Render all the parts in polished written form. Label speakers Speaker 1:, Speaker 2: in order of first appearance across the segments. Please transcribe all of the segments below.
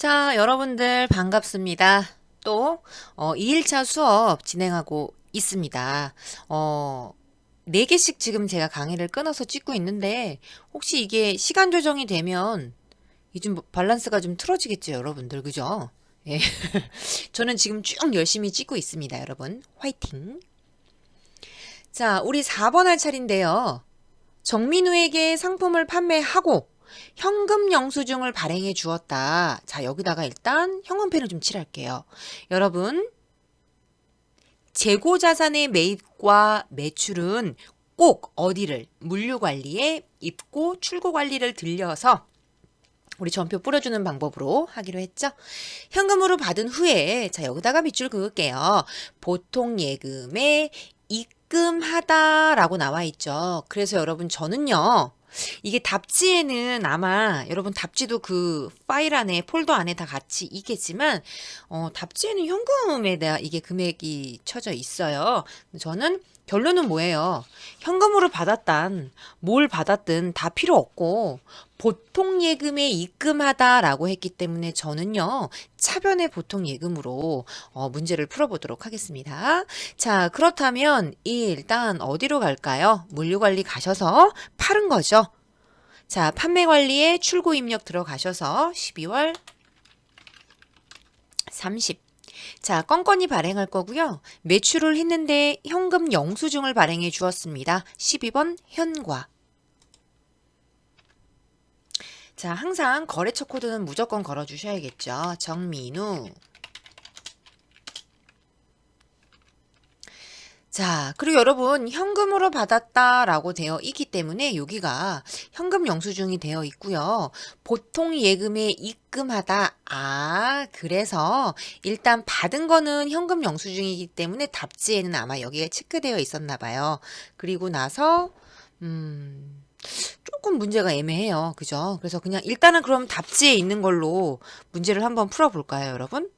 Speaker 1: 자, 여러분들 반갑습니다. 또 2일차 수업 진행하고 있습니다. 4개씩 지금 제가 강의를 끊어서 찍고 있는데 혹시 이게 시간 조정이 되면 이 좀 밸런스가 좀 틀어지겠죠, 여러분들. 그죠? 예. 저는 지금 쭉 열심히 찍고 있습니다, 여러분. 화이팅. 자, 우리 4번 할 차례인데요. 정민우에게 상품을 판매하고 현금 영수증을 발행해 주었다. 자, 여기다가 일단 현금펜을 좀 칠할게요. 여러분, 재고 자산의 매입과 매출은 꼭 어디를 물류관리에 입고 출고관리를 들려서 우리 전표 뿌려주는 방법으로 하기로 했죠. 현금으로 받은 후에 자, 여기다가 밑줄 그을게요. 보통 예금에 입금하다라고 나와 있죠. 그래서 여러분 저는요. 이게 답지에는 아마 여러분 답지도 그 파일 안에 폴더 안에 다 같이 있겠지만 답지에는 현금에 대한 이게 금액이 쳐져 있어요. 저는 결론은 뭐예요? 현금으로 받았단 뭘 받았든 다 필요 없고 보통 예금에 입금하다라고 했기 때문에 저는요 차변의 보통 예금으로 문제를 풀어보도록 하겠습니다. 자, 그렇다면 일단 어디로 갈까요? 물류관리 가셔서 파는 거죠. 자, 판매관리에 출고 입력 들어가셔서 12월 30. 자, 건건이 발행할 거고요. 매출을 했는데 현금 영수증을 발행해 주었습니다. 12번 현과. 자, 항상 거래처 코드는 무조건 걸어 주셔야겠죠. 정민우. 자, 그리고 여러분 현금으로 받았다라고 되어 있기 때문에 여기가 현금 영수증이 되어 있고요. 보통 예금에 입금하다. 아, 그래서 일단 받은 거는 현금 영수증이기 때문에 답지에는 아마 여기에 체크되어 있었나 봐요. 그리고 나서 조금 문제가 애매해요. 그죠? 그래서 그냥 일단은 그럼 답지에 있는 걸로 문제를 한번 풀어볼까요, 여러분?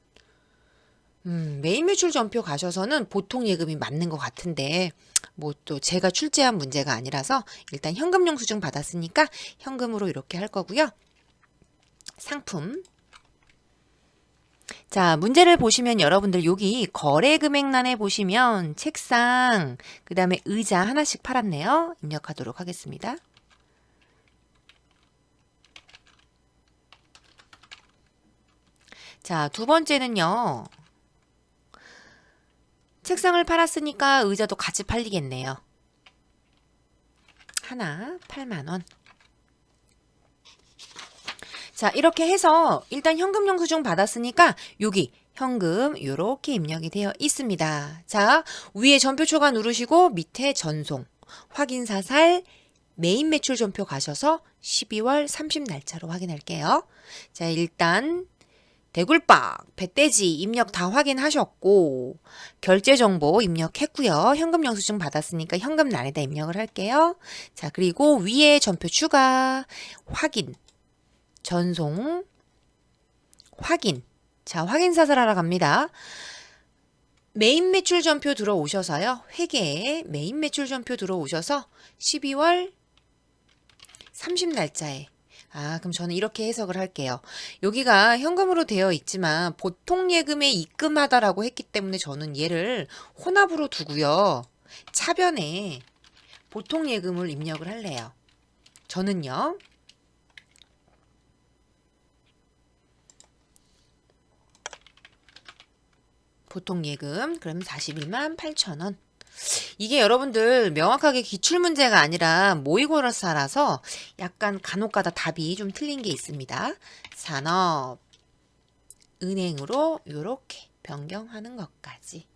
Speaker 1: 메인 매출 전표 가셔서는 보통 예금이 맞는 것 같은데, 뭐 또 제가 출제한 문제가 아니라서 일단 현금 영수증 받았으니까 현금으로 이렇게 할 거고요. 상품. 자, 문제를 보시면 여러분들 여기 거래 금액란에 보시면 책상, 그 다음에 의자 하나씩 팔았네요. 입력하도록 하겠습니다. 자, 두 번째는요. 책상을 팔았으니까 의자도 같이 팔리겠네요. 하나 8만 원. 자, 이렇게 해서 일단 현금 영수증 받았으니까 여기 현금 이렇게 입력이 되어 있습니다. 자, 위에 전표 초과 누르시고 밑에 전송, 확인 사살, 메인 매출 전표 가셔서 12월 30 날짜로 확인할게요. 자, 일단 대굴박, 배떼지 입력 다 확인하셨고 결제 정보 입력했고요. 현금 영수증 받았으니까 현금란에다 입력을 할게요. 자, 그리고 위에 전표 추가, 확인, 전송, 확인. 자, 확인 사살하러 갑니다. 메인 매출 전표 들어오셔서요. 회계에 메인 매출 전표 들어오셔서 12월 30 날짜에 그럼 저는 이렇게 해석을 할게요. 여기가 현금으로 되어 있지만 보통 예금에 입금하다라고 했기 때문에 저는 얘를 혼합으로 두고요. 차변에 보통 예금을 입력을 할래요. 저는요. 보통 예금 그럼 41만 8천 원. 이게 여러분들 명확하게 기출문제가 아니라 모의고사라서 약간 간혹가다 답이 좀 틀린 게 있습니다. 산업, 은행으로 이렇게 변경하는 것까지.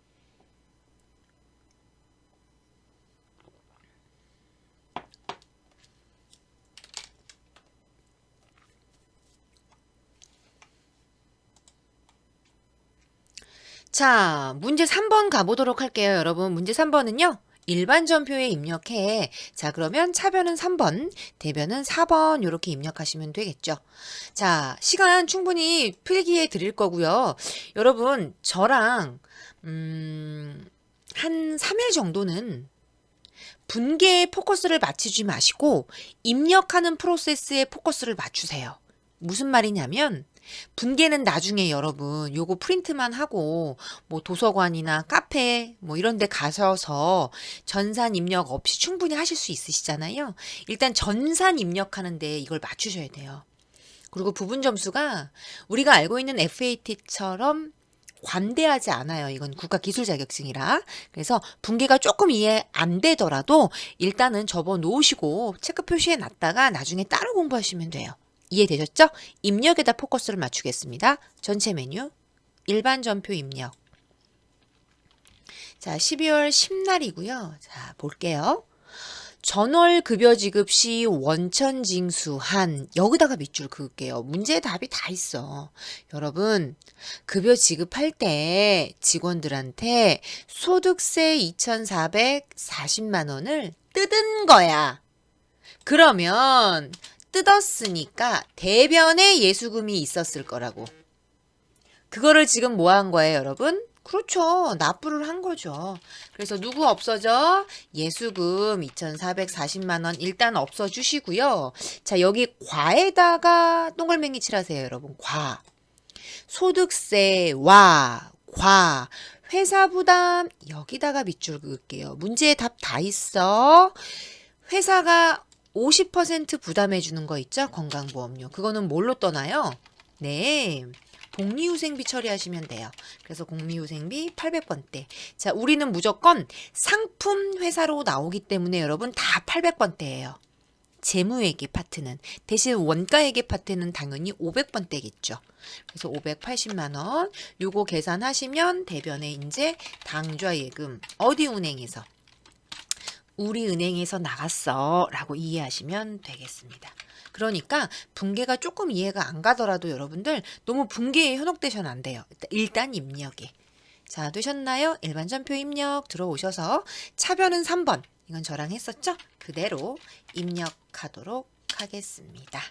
Speaker 1: 자, 문제 3번 가보도록 할게요, 여러분. 문제 3번은요. 일반 전표에 입력해. 자, 그러면 차변은 3번, 대변은 4번 이렇게 입력하시면 되겠죠. 자, 시간 충분히 필기해 드릴 거고요. 여러분, 저랑 한 3일 정도는 분계에 포커스를 맞추지 마시고 입력하는 프로세스에 포커스를 맞추세요. 무슨 말이냐면 분계는 나중에 여러분 요거 프린트만 하고 뭐 도서관이나 카페 뭐 이런 데 가셔서 전산 입력 없이 충분히 하실 수 있으시잖아요. 일단 전산 입력하는데 이걸 맞추셔야 돼요. 그리고 부분 점수가 우리가 알고 있는 FAT처럼 관대하지 않아요. 이건 국가 기술 자격증이라. 그래서 분계가 조금 이해 안 되더라도 일단은 접어 놓으시고 체크 표시해 놨다가 나중에 따로 공부하시면 돼요. 이해되셨죠? 입력에다 포커스를 맞추겠습니다. 전체 메뉴, 일반 전표 입력. 자, 12월 10날이고요. 자, 볼게요. 전월 급여 지급 시 원천 징수한 여기다가 밑줄 그을게요. 문제의 답이 다 있어. 여러분, 급여 지급할 때 직원들한테 소득세 2,440만 원을 뜯은 거야. 그러면 뜯었으니까 대변에 예수금이 있었을 거라고. 그거를 지금 뭐 한 거예요, 여러분? 그렇죠. 납부를 한 거죠. 그래서 누구 없어져? 예수금 2,440만 원 일단 없어주시고요. 자, 여기 과에다가 동글맹이 칠하세요, 여러분. 과. 소득세와 과. 회사 부담 여기다가 밑줄 그을게요. 문제의 답 다 있어. 회사가 50% 부담해 주는 거 있죠? 건강보험료. 그거는 뭘로 떠나요? 네. 복리후생비 처리하시면 돼요. 그래서 복리후생비 800번대. 자, 우리는 무조건 상품 회사로 나오기 때문에 여러분 다 800번대예요. 재무회계 파트는. 대신 원가회계 파트는 당연히 500번대겠죠. 그래서 580만 원. 요거 계산하시면 대변에 이제 당좌 예금 어디 은행에서? 우리 은행에서 나갔어 라고 이해하시면 되겠습니다. 그러니까 분계가 조금 이해가 안 가더라도 여러분들 너무 분계에 현혹되셔는 안 돼요. 일단 입력에. 자, 되셨나요? 일반 전표 입력 들어오셔서 차변은 3번. 이건 저랑 했었죠? 그대로 입력하도록 하겠습니다.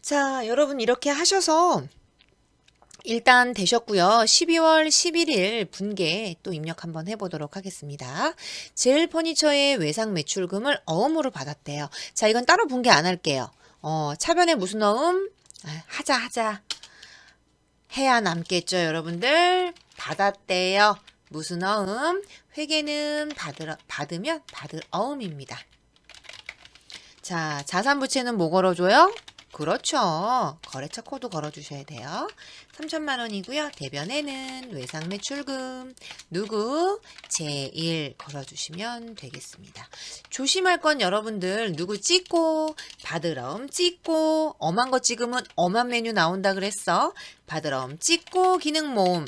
Speaker 1: 자, 여러분 이렇게 하셔서 일단 되셨고요. 12월 11일 분계 또 입력 한번 해보도록 하겠습니다. 제일 퍼니처의 외상 매출금을 어음으로 받았대요. 자, 이건 따로 분계 안 할게요. 차변에 무슨 어음? 하자. 해야 남겠죠, 여러분들. 받았대요. 무슨 어음? 회계는 받으면 받을 어음입니다. 자, 자산부채는 뭐 걸어줘요? 그렇죠. 거래처 코드 걸어주셔야 돼요. 3천만 원이고요. 대변에는 외상매출금 누구? 제1 걸어주시면 되겠습니다. 조심할 건 여러분들 누구 찍고 받으럼 찍고 엄한 거 찍으면 엄한 메뉴 나온다 그랬어. 받으럼 찍고 기능 모음.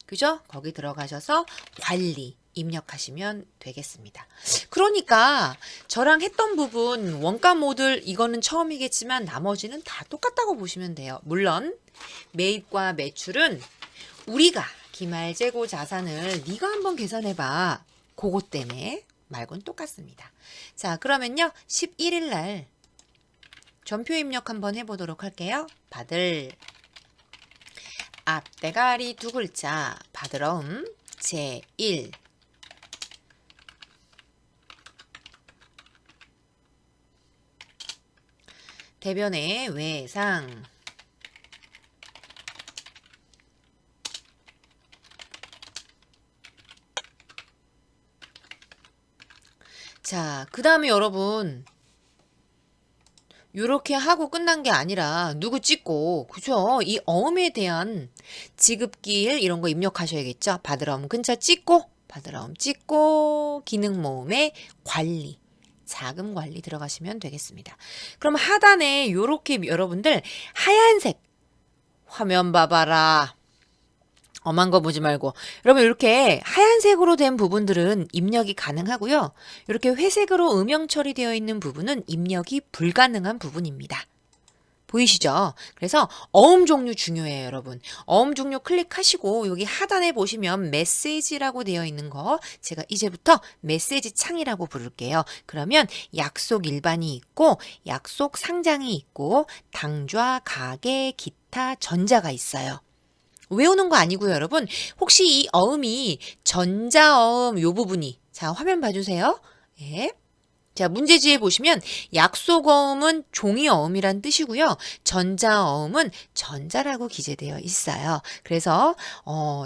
Speaker 1: 그죠? 거기 들어가셔서 관리. 입력하시면 되겠습니다. 그러니까 저랑 했던 부분 원가 모듈 이거는 처음이겠지만 나머지는 다 똑같다고 보시면 돼요. 물론 매입과 매출은 우리가 기말재고 자산을 네가 한번 계산해봐. 그거 때문에 말고는 똑같습니다. 자, 그러면요 11일 날 전표 입력 한번 해보도록 할게요. 받을 앞대가리 두 글자 받으럼 제1 대변의 외상 자, 그 다음에 여러분 요렇게 하고 끝난 게 아니라 누구 찍고 그죠? 이 어음에 대한 지급기일 이런 거 입력하셔야겠죠? 받으러옴 근처 찍고 받으러옴 찍고 기능 모음의 관리 자금 관리 들어가시면 되겠습니다. 그럼 하단에 요렇게 여러분들 하얀색 화면 봐봐라. 엄한 거 보지 말고. 여러분 이렇게 하얀색으로 된 부분들은 입력이 가능하고요. 이렇게 회색으로 음영 처리되어 있는 부분은 입력이 불가능한 부분입니다. 보이시죠? 그래서 어음 종류 중요해요, 여러분. 어음 종류 클릭하시고 여기 하단에 보시면 메시지라고 되어 있는 거 제가 이제부터 메시지 창이라고 부를게요. 그러면 약속 일반이 있고 약속 상장이 있고 당좌, 가계, 기타, 전자가 있어요. 외우는 거 아니고요, 여러분. 혹시 이 어음이 전자어음 요 부분이 자, 화면 봐주세요. 예. 자, 문제지에 보시면 약속어음은 종이어음이란 뜻이고요. 전자어음은 전자라고 기재되어 있어요. 그래서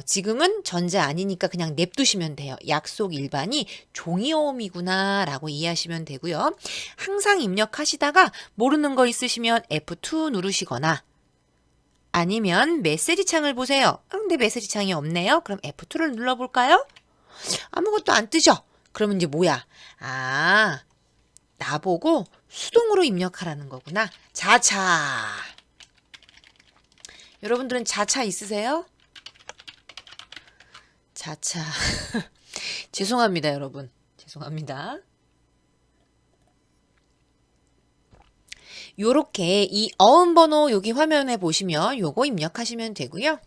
Speaker 1: 지금은 전자 아니니까 그냥 냅두시면 돼요. 약속 일반이 종이어음이구나 라고 이해하시면 되고요. 항상 입력하시다가 모르는 거 있으시면 F2 누르시거나 아니면 메시지 창을 보세요. 근데 메시지 창이 없네요. 그럼 F2를 눌러볼까요? 아무것도 안 뜨죠? 그러면 이제 뭐야? 아, 나보고 수동으로 입력하라는 거구나. 자차. 여러분들은 자차 있으세요? 자차. 죄송합니다, 여러분. 죄송합니다. 요렇게 이 어음 번호 여기 화면에 보시면 요거 입력하시면 되고요.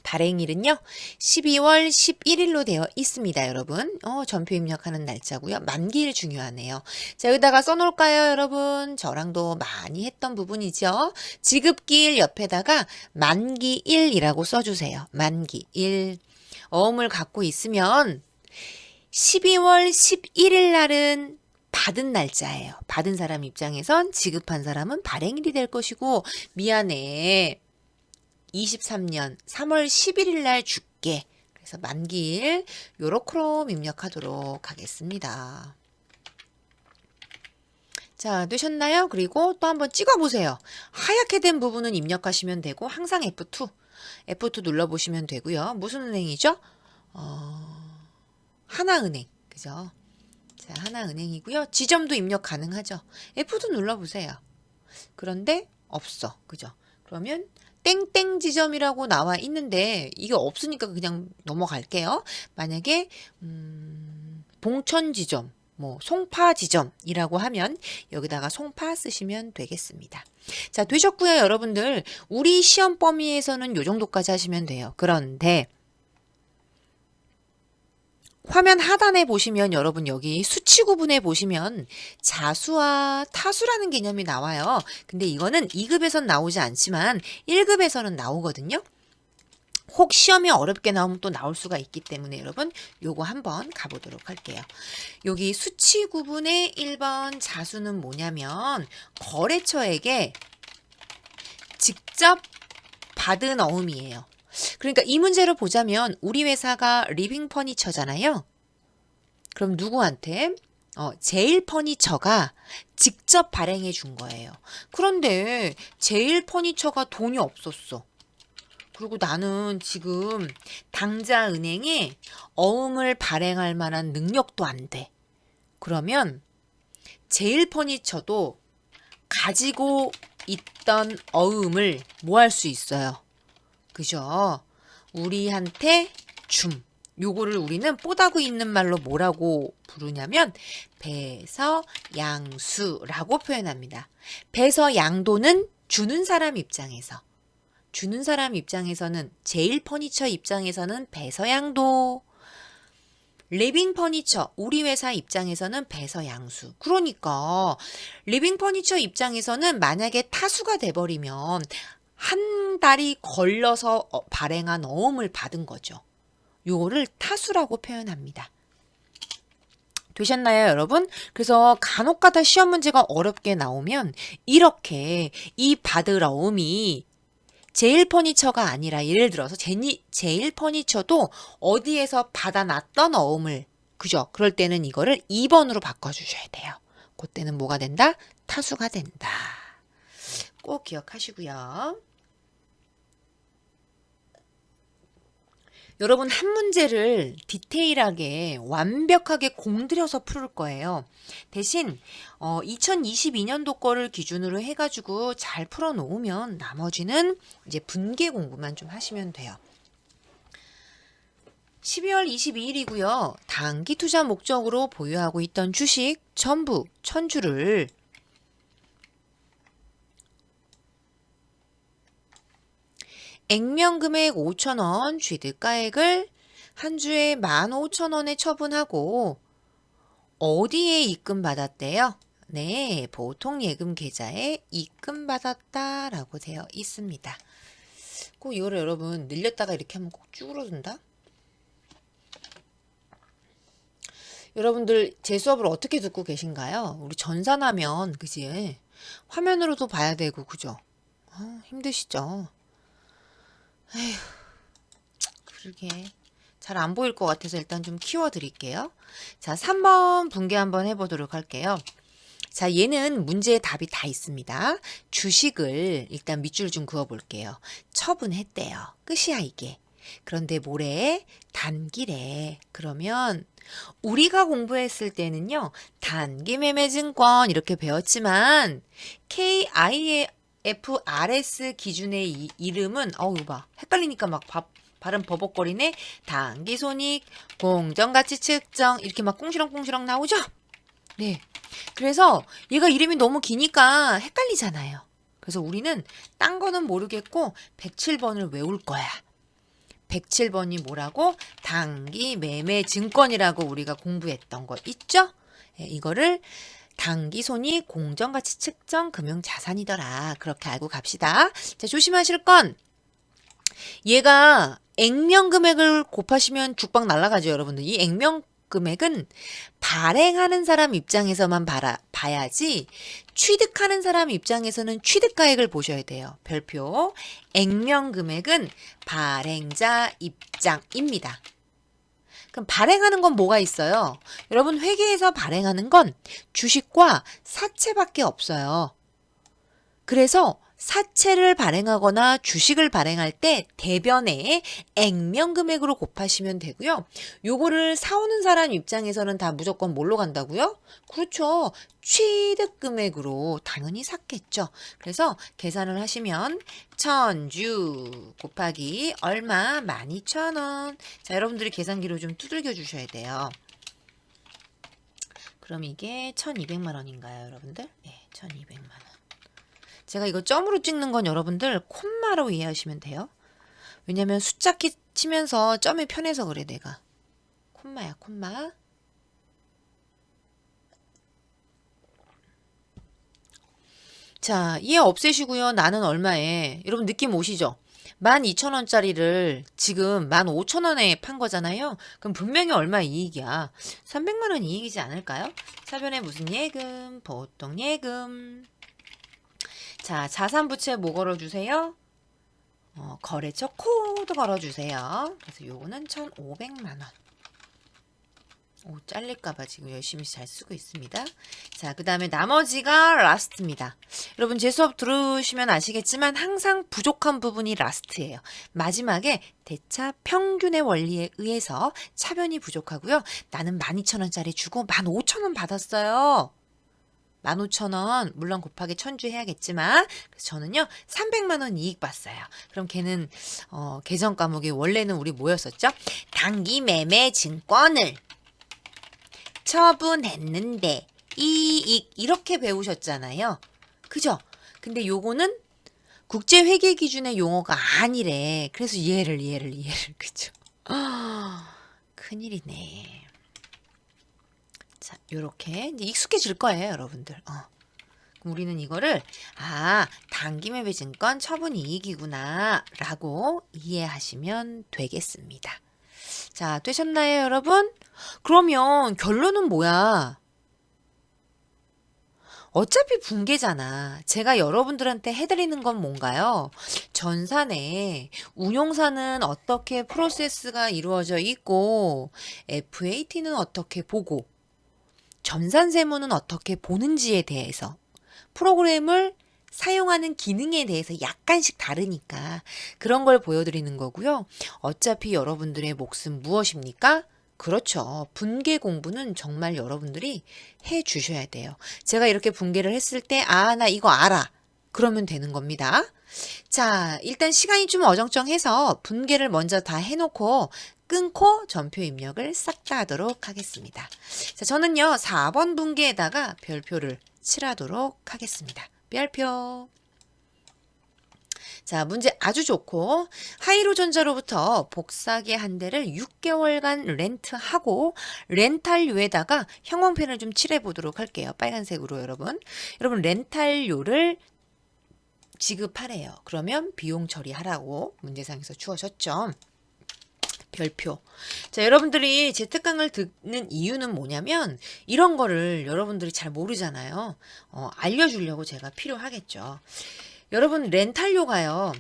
Speaker 1: 발행일은요. 12월 11일로 되어 있습니다, 여러분. 전표 입력하는 날짜고요. 만기일 중요하네요. 자, 여기다가 써놓을까요, 여러분? 저랑도 많이 했던 부분이죠. 지급기일 옆에다가 만기일이라고 써주세요. 만기일. 어음을 갖고 있으면 12월 11일 날은 받은 날짜예요. 받은 사람 입장에선 지급한 사람은 발행일이 될 것이고 미안해. 23년 3월 11일 날 줄게. 그래서 만기일 요렇게로 입력하도록 하겠습니다. 자, 되셨나요? 그리고 또 한번 찍어보세요. 하얗게 된 부분은 입력하시면 되고 항상 F2 눌러보시면 되고요. 무슨 은행이죠? 하나은행. 그죠? 자, 하나은행이고요. 지점도 입력 가능하죠. F2 눌러보세요. 그런데 없어. 그죠? 그러면 땡땡 지점이라고 나와 있는데 이게 없으니까 그냥 넘어갈게요. 만약에 봉천 지점, 뭐 송파 지점이라고 하면 여기다가 송파 쓰시면 되겠습니다. 자, 되셨고요, 여러분들. 우리 시험 범위에서는 요 정도까지 하시면 돼요. 그런데 화면 하단에 보시면 여러분 여기 수치 구분에 보시면 자수와 타수라는 개념이 나와요. 근데 이거는 2급에선 나오지 않지만 1급에서는 나오거든요. 혹 시험이 어렵게 나오면 또 나올 수가 있기 때문에 여러분 요거 한번 가보도록 할게요. 여기 수치 구분의 1번 자수는 뭐냐면 거래처에게 직접 받은 어음이에요. 그러니까 이 문제로 보자면 우리 회사가 리빙 퍼니처잖아요. 그럼 누구한테? 제일 퍼니처가 직접 발행해 준 거예요. 그런데 제일 퍼니처가 돈이 없었어. 그리고 나는 지금 당자 은행에 어음을 발행할 만한 능력도 안 돼. 그러면 제일 퍼니처도 가지고 있던 어음을 뭐 할 수 있어요? 그죠? 우리한테 줌. 요거를 우리는 뽀다구 있는 말로 뭐라고 부르냐면 배서양수라고 표현합니다. 배서양도는 주는 사람 입장에서. 주는 사람 입장에서는 제일 퍼니처 입장에서는 배서양도. 리빙 퍼니처 우리 회사 입장에서는 배서양수. 그러니까 리빙 퍼니처 입장에서는 만약에 타수가 돼버리면 한 달이 걸러서 발행한 어음을 받은 거죠. 요거를 타수라고 표현합니다. 되셨나요, 여러분? 그래서 간혹가다 시험 문제가 어렵게 나오면 이렇게 이 받을 어음이 제일 퍼니처가 아니라 예를 들어서 제일 퍼니처도 어디에서 받아놨던 어음을 그죠? 그럴 때는 이거를 2번으로 바꿔주셔야 돼요. 그때는 뭐가 된다? 타수가 된다. 꼭 기억하시고요. 여러분 한 문제를 디테일하게 완벽하게 공들여서 풀을 거예요. 대신 2022년도 거를 기준으로 해가지고 잘 풀어놓으면 나머지는 이제 분계 공부만 좀 하시면 돼요. 12월 22일이고요. 단기 투자 목적으로 보유하고 있던 주식 전부 1000주를 액면금액 5,000원 취득가액을 한 주에 15,000원에 처분하고 어디에 입금받았대요? 네, 보통 예금 계좌에 입금받았다라고 되어 있습니다. 꼭 이거를 여러분 늘렸다가 이렇게 하면 꼭 쭈그러든다? 여러분들 제 수업을 어떻게 듣고 계신가요? 우리 전산하면 그지? 화면으로도 봐야 되고 그죠? 힘드시죠? 에휴, 그러게 잘 안 보일 것 같아서 일단 좀 키워 드릴게요. 자, 3번 분계 한번 해보도록 할게요. 자, 얘는 문제의 답이 다 있습니다. 주식을 일단 밑줄 좀 그어 볼게요. 처분했대요. 끝이야 이게. 그런데 모레 단기래. 그러면 우리가 공부했을 때는요. 단기매매증권 이렇게 배웠지만 KIFRS 기준의 이름은 이거 봐. 헷갈리니까 막 발음 버벅거리네. 단기손익, 공정가치 측정 이렇게 막 꽁시렁꽁시렁 나오죠? 네. 그래서 얘가 이름이 너무 기니까 헷갈리잖아요. 그래서 우리는 딴 거는 모르겠고 107번을 외울 거야. 107번이 뭐라고? 단기 매매 증권이라고 우리가 공부했던 거 있죠? 예, 이거를 단기 손익 공정가치 측정 금융 자산이더라. 그렇게 알고 갑시다. 자, 조심하실 건 얘가 액면 금액을 곱하시면 죽박 날아가죠, 여러분들. 이 액면 금액은 발행하는 사람 입장에서만 봐야지 취득하는 사람 입장에서는 취득가액을 보셔야 돼요. 별표 액면 금액은 발행자 입장입니다. 그럼 발행하는 건 뭐가 있어요? 여러분 회계에서 발행하는 건 주식과 사채밖에 없어요. 그래서 사채를 발행하거나 주식을 발행할 때 대변에 액면 금액으로 곱하시면 되고요. 요거를 사오는 사람 입장에서는 다 무조건 뭘로 간다고요? 그렇죠. 취득 금액으로 당연히 샀겠죠. 그래서 계산을 하시면 1000주 곱하기 얼마? 12,000원. 자, 여러분들이 계산기로 좀 두들겨 주셔야 돼요. 그럼 이게 1200만 원인가요, 여러분들? 네, 1200만 원. 제가 이거 점으로 찍는 건 여러분들 콤마로 이해하시면 돼요. 왜냐면 숫자키 치면서 점이 편해서 그래 내가. 콤마야 콤마. 자, 얘 없애시고요. 나는 얼마에. 여러분 느낌 오시죠? 12,000원짜리를 지금 15,000원에 판 거잖아요. 그럼 분명히 얼마 이익이야. 300만 원 이익이지 않을까요? 사변에 무슨 예금? 보통 예금. 자, 자산부채 뭐 걸어주세요? 거래처 코드 걸어주세요. 그래서 요거는 1,500만 원. 잘릴까봐 지금 열심히 잘 쓰고 있습니다. 자, 그 다음에 나머지가 라스트입니다. 여러분 제 수업 들으시면 아시겠지만 항상 부족한 부분이 라스트예요. 마지막에 대차 평균의 원리에 의해서 차변이 부족하고요. 나는 12,000원짜리 주고 15,000원 받았어요. 15,000원 물론 곱하기 1000주 해야겠지만 그래서 저는요 300만 원 이익 봤어요. 그럼 걔는 계정 과목이 원래는 우리 뭐였었죠? 단기 매매 증권을 처분했는데 이익 이렇게 배우셨잖아요. 그죠? 근데 요거는 국제회계 기준의 용어가 아니래. 그래서 얘를 그죠? 큰일이네. 자, 요렇게 이제 익숙해질 거예요, 여러분들. 그럼 우리는 이거를 단기 매매 증권 처분 이익이구나 라고 이해하시면 되겠습니다. 자, 되셨나요, 여러분? 그러면 결론은 뭐야? 어차피 분계잖아. 제가 여러분들한테 해드리는 건 뭔가요? 전산에 운용사는 어떻게 프로세스가 이루어져 있고 FAT는 어떻게 보고 전산세무는 어떻게 보는지에 대해서 프로그램을 사용하는 기능에 대해서 약간씩 다르니까 그런 걸 보여드리는 거고요. 어차피 여러분들의 몫은 무엇입니까? 그렇죠. 분계 공부는 정말 여러분들이 해 주셔야 돼요. 제가 이렇게 분계를 했을 때, 아, 나 이거 알아. 그러면 되는 겁니다. 자, 일단 시간이 좀 어정쩡해서 분계를 먼저 다 해놓고 끊고 전표 입력을 싹 다 하도록 하겠습니다. 자, 저는요, 4번 분계에다가 별표를 칠하도록 하겠습니다. 별표. 자, 문제 아주 좋고 하이로전자로부터 복사기 한 대를 6개월간 렌트하고 렌탈료에다가 형광펜을 좀 칠해 보도록 할게요. 빨간색으로 여러분. 여러분 렌탈료를 지급하래요. 그러면 비용 처리하라고 문제상에서 주어졌죠. 별표. 자, 여러분들이 제 특강을 듣는 이유는 뭐냐면 이런 거를 여러분들이 잘 모르잖아요. 알려주려고 제가 필요하겠죠. 여러분 렌탈료가요.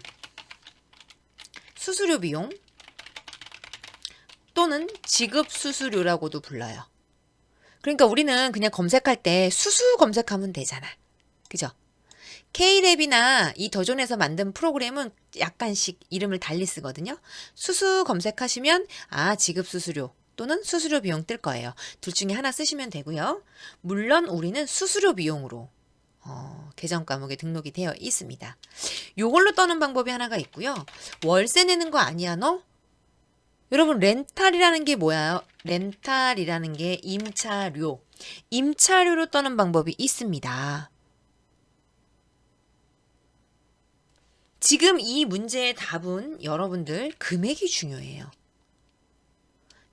Speaker 1: 수수료 비용 또는 지급 수수료라고도 불러요. 그러니까 우리는 그냥 검색할 때 수수 검색하면 되잖아. 그죠? K랩이나 이 더존에서 만든 프로그램은 약간씩 이름을 달리 쓰거든요. 수수 검색하시면 지급 수수료 또는 수수료 비용 뜰 거예요. 둘 중에 하나 쓰시면 되고요. 물론 우리는 수수료 비용으로 계정 과목에 등록이 되어 있습니다. 요걸로 떠는 방법이 하나가 있고요. 월세 내는 거 아니야 너? 여러분 렌탈이라는 게 뭐야? 렌탈이라는 게 임차료. 임차료로 떠는 방법이 있습니다. 지금 이 문제의 답은 여러분들 금액이 중요해요.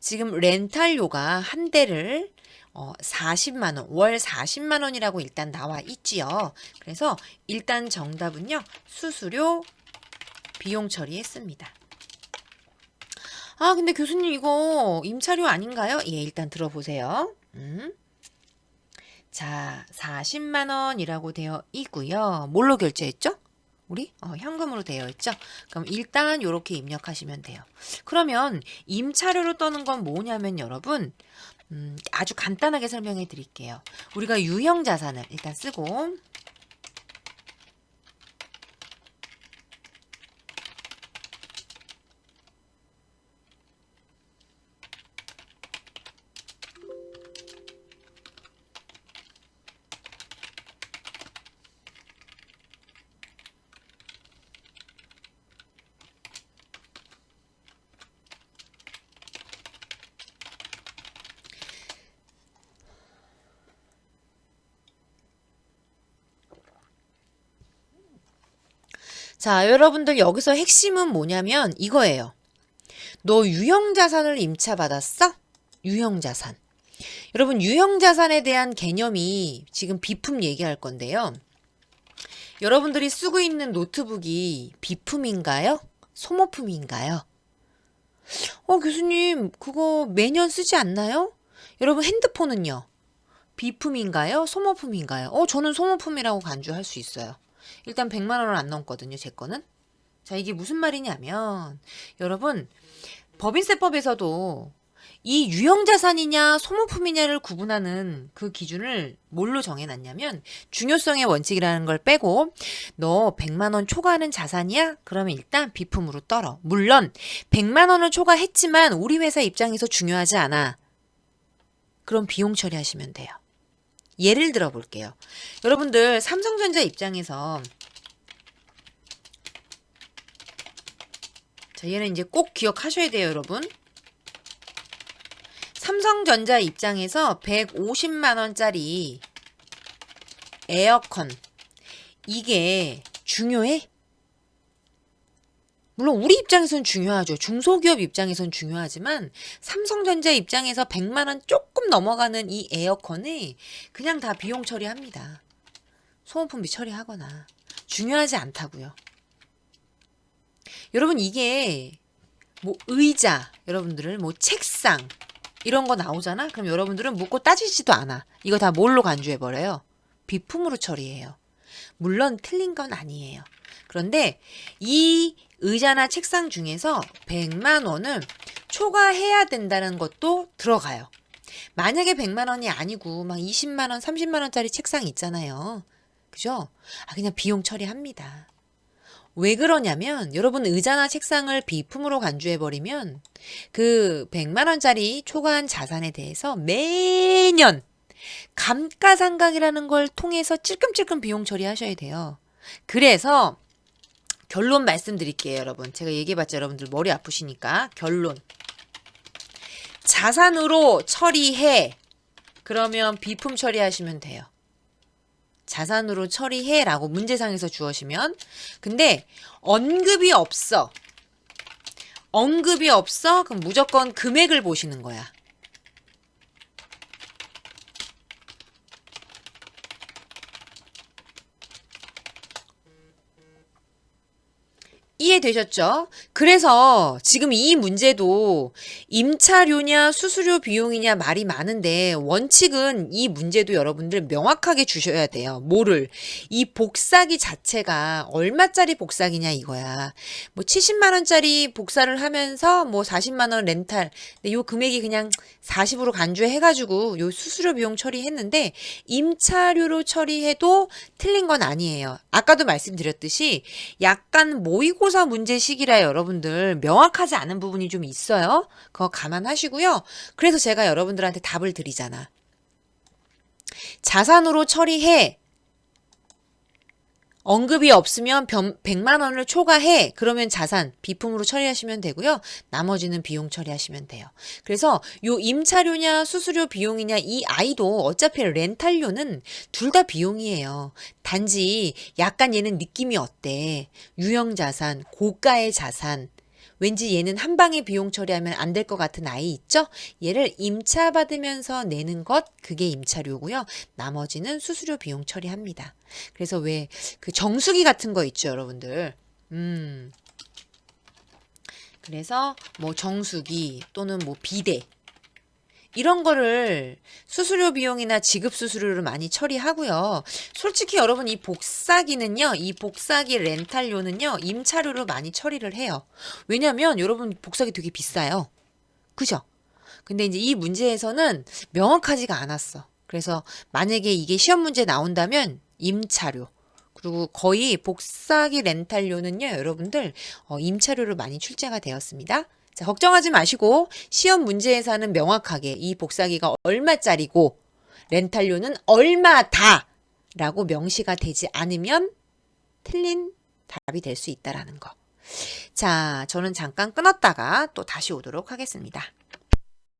Speaker 1: 지금 렌탈료가 한 대를 40만 원, 월 40만 원이라고 일단 나와 있지요. 그래서 일단 정답은요. 수수료 비용 처리했습니다. 근데 교수님 이거 임차료 아닌가요? 예, 일단 들어보세요. 자, 40만 원이라고 되어 있고요. 뭘로 결제했죠? 우리 현금으로 되어 있죠. 그럼 일단 이렇게 입력하시면 돼요. 그러면 임차료로 떠는 건 뭐냐면 여러분 아주 간단하게 설명해 드릴게요. 우리가 유형 자산을 일단 쓰고 자, 여러분들 여기서 핵심은 뭐냐면 이거예요. 너 유형자산을 임차받았어? 유형자산. 여러분 유형자산에 대한 개념이 지금 비품 얘기할 건데요. 여러분들이 쓰고 있는 노트북이 비품인가요? 소모품인가요? 교수님 그거 매년 쓰지 않나요? 여러분 핸드폰은요? 비품인가요? 소모품인가요? 저는 소모품이라고 간주할 수 있어요. 일단 100만 원을 안 넘거든요, 제 거는. 자, 이게 무슨 말이냐면 여러분 법인세법에서도 이 유형자산이냐 소모품이냐를 구분하는 그 기준을 뭘로 정해놨냐면 중요성의 원칙이라는 걸 빼고 너 100만 원 초과하는 자산이야? 그러면 일단 비품으로 떨어. 물론 100만 원을 초과했지만 우리 회사 입장에서 중요하지 않아. 그럼 비용 처리하시면 돼요. 예를 들어 볼게요. 여러분들 삼성전자 입장에서 자, 얘는 이제 꼭 기억하셔야 돼요, 여러분. 삼성전자 입장에서 150만 원짜리 에어컨 이게 중요해? 물론 우리 입장에서는 중요하죠. 중소기업 입장에서는 중요하지만 삼성전자 입장에서 100만 원 조금 넘어가는 이 에어컨이 그냥 다 비용 처리합니다. 소모품비 처리하거나 중요하지 않다고요. 여러분 이게 뭐 의자, 여러분들을 뭐 책상 이런 거 나오잖아? 그럼 여러분들은 묻고 따지지도 않아. 이거 다 뭘로 간주해버려요? 비품으로 처리해요. 물론 틀린 건 아니에요. 그런데 이 의자나 책상 중에서 100만 원을 초과해야 된다는 것도 들어가요. 만약에 100만 원이 아니고 막 20만 원, 30만 원짜리 책상 있잖아요. 그죠? 그냥 비용 처리합니다. 왜 그러냐면 여러분 의자나 책상을 비품으로 간주해버리면 그 100만 원짜리 초과한 자산에 대해서 매년 감가상각이라는 걸 통해서 찔끔찔끔 비용 처리하셔야 돼요. 그래서 결론 말씀드릴게요, 여러분. 제가 얘기해봤자 여러분들 머리 아프시니까 결론. 자산으로 처리해. 그러면 비품 처리하시면 돼요. 자산으로 처리해 라고 문제상에서 주어시면. 근데 언급이 없어. 언급이 없어? 그럼 무조건 금액을 보시는 거야. 이해되셨죠? 그래서 지금 이 문제도 임차료냐 수수료 비용이냐 말이 많은데 원칙은 이 문제도 여러분들 명확하게 주셔야 돼요. 뭐를? 이 복사기 자체가 얼마짜리 복사기냐 이거야. 뭐 70만 원짜리 복사를 하면서 뭐 40만 원 렌탈. 근데 요 금액이 그냥 40으로 간주해가지고 요 수수료 비용 처리했는데 임차료로 처리해도 틀린 건 아니에요. 아까도 말씀드렸듯이 약간 모의고사 문제식이라 여러분들 명확하지 않은 부분이 좀 있어요. 그거 감안하시고요. 그래서 제가 여러분들한테 답을 드리잖아. 자산으로 처리해. 언급이 없으면 100만 원을 초과해. 그러면 자산, 비품으로 처리하시면 되고요. 나머지는 비용 처리하시면 돼요. 그래서 요 임차료냐 수수료 비용이냐 이 아이도 어차피 렌탈료는 둘 다 비용이에요. 단지 약간 얘는 느낌이 어때? 유형자산, 고가의 자산. 왠지 얘는 한 방에 비용 처리하면 안 될 것 같은 아이 있죠? 얘를 임차 받으면서 내는 것, 그게 임차료고요. 나머지는 수수료 비용 처리합니다. 그래서 왜 그 정수기 같은 거 있죠, 여러분들. 그래서 뭐 정수기 또는 뭐 비데 이런 거를 수수료 비용이나 지급 수수료를 많이 처리하고요. 솔직히 여러분 이 복사기는요. 이 복사기 렌탈료는요. 임차료로 많이 처리를 해요. 왜냐면 여러분 복사기 되게 비싸요. 그죠? 근데 이제 이 문제에서는 명확하지가 않았어. 그래서 만약에 이게 시험 문제 나온다면 임차료 그리고 거의 복사기 렌탈료는요. 여러분들 임차료로 많이 출제가 되었습니다. 자, 걱정하지 마시고 시험 문제에서는 명확하게 이 복사기가 얼마짜리고 렌탈료는 얼마다 라고 명시가 되지 않으면 틀린 답이 될 수 있다라는 거. 자, 저는 잠깐 끊었다가 또 다시 오도록 하겠습니다.